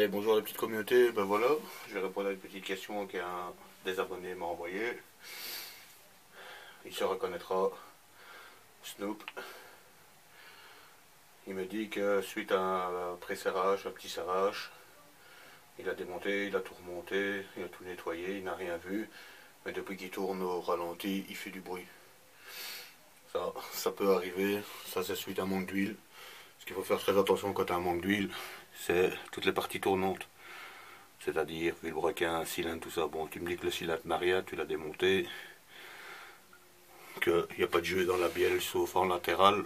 Allez, bonjour la petite communauté, ben voilà, je vais répondre à une petite question qu'un des abonnés m'a envoyée. Il se reconnaîtra, Snoop. Il me dit que suite à un pré-serrage, un petit serrage, il a démonté, il a tout remonté, il a tout nettoyé, il n'a rien vu, mais depuis qu'il tourne au ralenti, il fait du bruit. Ça peut arriver, ça c'est suite à un manque d'huile. Ce qu'il faut faire très attention quand tu as un manque d'huile, c'est toutes les parties tournantes. C'est-à-dire vilebrequin, cylindre, tout ça. Bon, tu me dis que le cylindre n'a rien, tu l'as démonté, qu'il n'y a pas de jeu dans la bielle sauf en latéral.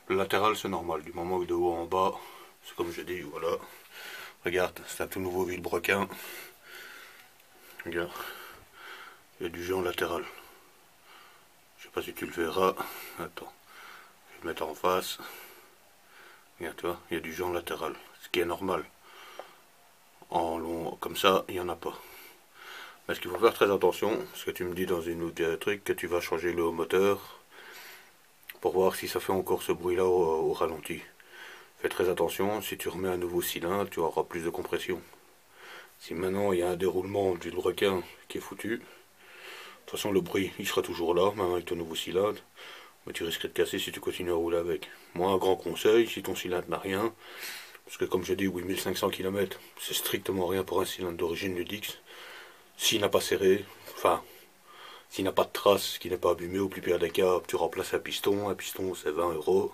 Le latéral c'est normal, du moment où de haut en bas, c'est comme je dis, voilà. Regarde, c'est un tout nouveau vilebrequin. Regarde, il y a du jeu en latéral. Je sais pas si tu le verras. Attends, je vais le mettre en face. Regarde, tu vois, il y a du jeu en latéral, ce qui est normal. En long, comme ça, il n'y en a pas. Mais ce qu'il faut faire très attention, parce que tu me dis dans une autre truc que tu vas changer le moteur pour voir si ça fait encore ce bruit là au ralenti. Fais très attention, si tu remets un nouveau cylindre, tu auras plus de compression. Si maintenant il y a un déroulement du requin qui est foutu, de toute façon le bruit il sera toujours là, même avec ton nouveau cylindre, mais tu risques de casser si tu continues à rouler avec. Moi un grand conseil, si ton cylindre n'a rien, parce que comme je dis 8500 km, c'est strictement rien pour un cylindre d'origine Ludix, s'il n'a pas serré, enfin, s'il n'a pas de trace, qu'il n'est pas abîmé, au plus pire des cas, tu remplaces un piston c'est 20 €.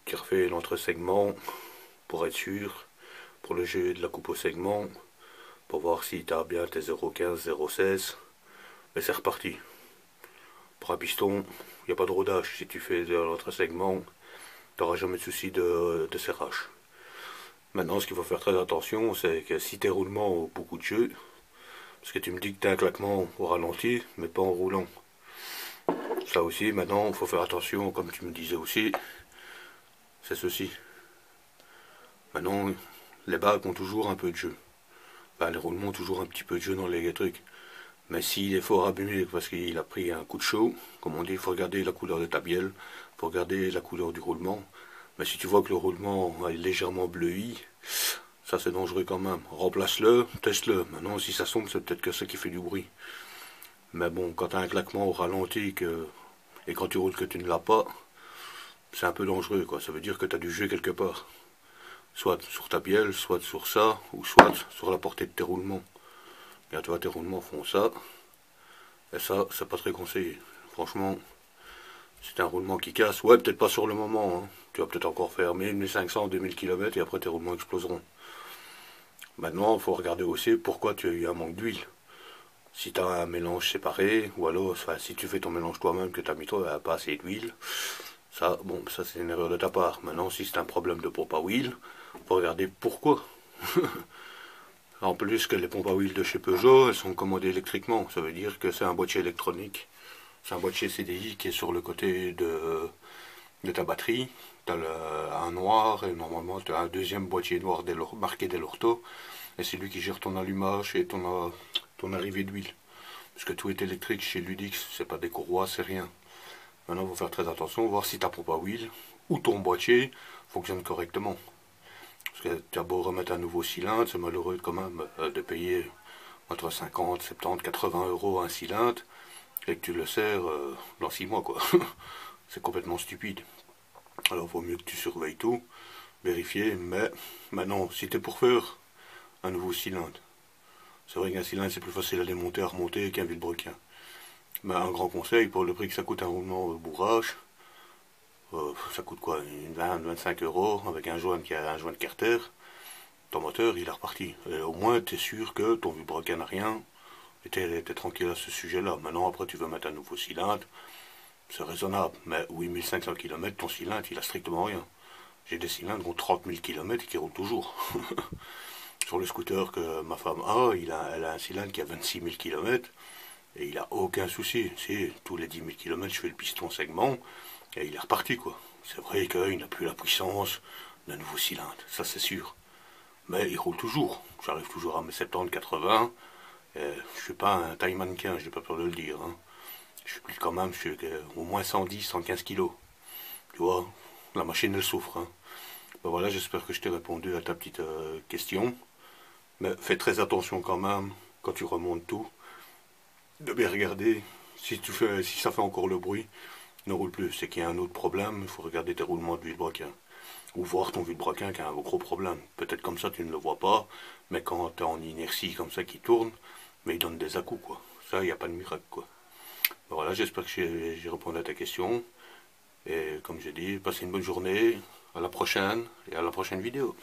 Tu refais l'entre-segment pour être sûr, pour le jeu de la coupe au segment, pour voir si tu as bien tes 0,15, 0,16, et c'est reparti. Pour un piston, il n'y a pas de rodage, si tu fais l'entre-segment, tu n'auras jamais de souci de serrage. Maintenant, ce qu'il faut faire très attention, c'est que si tes roulements ont beaucoup de jeu, parce que tu me dis que tu as un claquement au ralenti, mais pas en roulant. Ça aussi, maintenant, il faut faire attention, comme tu me disais aussi, c'est ceci. Maintenant, les bagues ont toujours un peu de jeu. Enfin, les roulements ont toujours un petit peu de jeu dans les trucs. Mais s'il est fort abîmé parce qu'il a pris un coup de chaud, comme on dit, il faut regarder la couleur de ta bielle, il faut regarder la couleur du roulement. Mais si tu vois que le roulement est légèrement bleui, ça c'est dangereux quand même. Remplace-le, teste-le. Maintenant, si ça sombre, c'est peut-être que ça qui fait du bruit. Mais bon, quand tu as un claquement au ralenti et quand tu roules que tu ne l'as pas, c'est un peu dangereux, quoi. Ça veut dire que tu as du jeu quelque part. Soit sur ta bielle, soit sur ça, ou soit sur la portée de tes roulements. Et tu vois, tes roulements font ça. Et ça, c'est pas très conseillé. Franchement, c'est un roulement qui casse. Ouais, peut-être pas sur le moment. Hein. Tu vas peut-être encore faire 1500, 2000 km et après tes roulements exploseront. Maintenant, il faut regarder aussi pourquoi tu as eu un manque d'huile. Si tu as un mélange séparé, ou alors, enfin, si tu fais ton mélange toi-même, que tu as mis toi, pas assez d'huile, ça, bon, ça c'est une erreur de ta part. Maintenant, si c'est un problème de pompe à huile, faut regarder pourquoi. En plus que les pompes à huile de chez Peugeot, elles sont commandées électriquement. Ça veut dire que c'est un boîtier électronique. C'est un boîtier CDI qui est sur le côté de ta batterie. Tu as un noir et normalement tu as un deuxième boîtier noir marqué Delorto. Et c'est lui qui gère ton allumage et ton arrivée d'huile. Parce que tout est électrique chez Ludix, c'est pas des courroies, c'est rien. Maintenant, il faut faire très attention, voir si ta pompe à huile ou ton boîtier fonctionne correctement. Parce que tu as beau remettre un nouveau cylindre, c'est malheureux quand même de payer entre 50, 70, 80 € un cylindre et que tu le sers dans 6 mois, quoi. C'est complètement stupide. Alors, il vaut mieux que tu surveilles tout, vérifier, mais maintenant, si tu es pour faire un nouveau cylindre, c'est vrai qu'un cylindre c'est plus facile à démonter, à remonter qu'un vilebrequin. Mais un grand conseil, pour le prix que ça coûte un roulement bourrage, ça coûte quoi, une 20-25 € avec un joint de carter, ton moteur il est reparti. Et au moins tu es sûr que ton vilebrequin n'a rien, et t'es tranquille à ce sujet-là. Maintenant après tu veux mettre un nouveau cylindre, c'est raisonnable, mais 8500 km, ton cylindre il a strictement rien. J'ai des cylindres qui ont 30 000 km qui roulent toujours. Sur le scooter que ma femme a, elle a un cylindre qui a 26 000 km, et il a aucun souci. Si, tous les 10 000 km, je fais le piston segment, et il est reparti, quoi. C'est vrai qu'il n'a plus la puissance d'un nouveau cylindre, ça c'est sûr. Mais il roule toujours. J'arrive toujours à mes 70, 80. Je suis pas un taille mannequin, j'ai pas peur de le dire. Hein. Je suis plus quand même, au moins 110, 115 kilos. Tu vois, la machine elle souffre. Hein. Ben voilà, j'espère que je t'ai répondu à ta petite question. Mais fais très attention quand même, quand tu remontes tout, de bien regarder. Si ça fait encore le bruit, ne roule plus. C'est qu'il y a un autre problème, il faut regarder tes roulements de vilebrequin. Ou voir ton vilebrequin qui a un gros problème. Peut-être comme ça tu ne le vois pas, mais quand tu es en inertie comme ça qui tourne, mais il donne des à-coups quoi. Ça, il n'y a pas de miracle quoi. Ben voilà, j'espère que j'ai répondu à ta question. Et comme j'ai dit, passez une bonne journée, à la prochaine et à la prochaine vidéo.